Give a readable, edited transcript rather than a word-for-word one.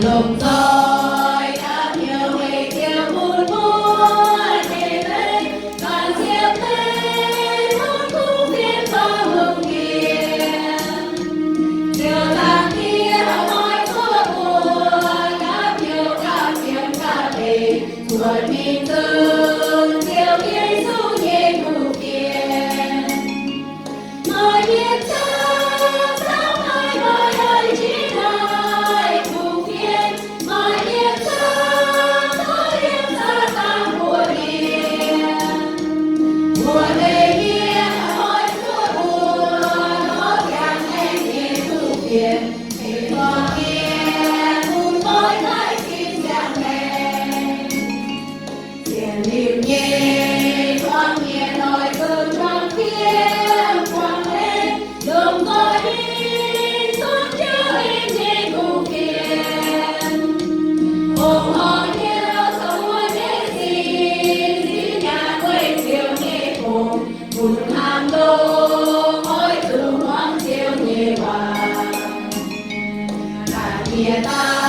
lùng rồi đã nhiều ngày kia buồn mua để đây còn chiếc lên hôn khúc viên bao hồng nghiền chiều tàn kia hỏi chúa buồn đã nhiều cả tiếng ca lệ buồn mình dừng chiều kia du nhẹ ngủ kiền mời biết cha sao hai bài ơi chỉ nói cùng phiên mời biết cha tôi yên ra ta mùa đề kia hỏi chúa buồn nó càng em nhẹ ngủ kiền thì còn kia buồn mỏi lại xin chàng mẹ tiền liều nhẹ thoáng nhẹ nói cơn trong phía quăng lên đường tôi đi xuống chiếu in trên ngủ kiền ôm hòn nhớ sống ở thế gì nhà quê chiều nhẹ cùng buồn hàng đô mỗi từ hoang chiều nhẹ vàng cả kia ta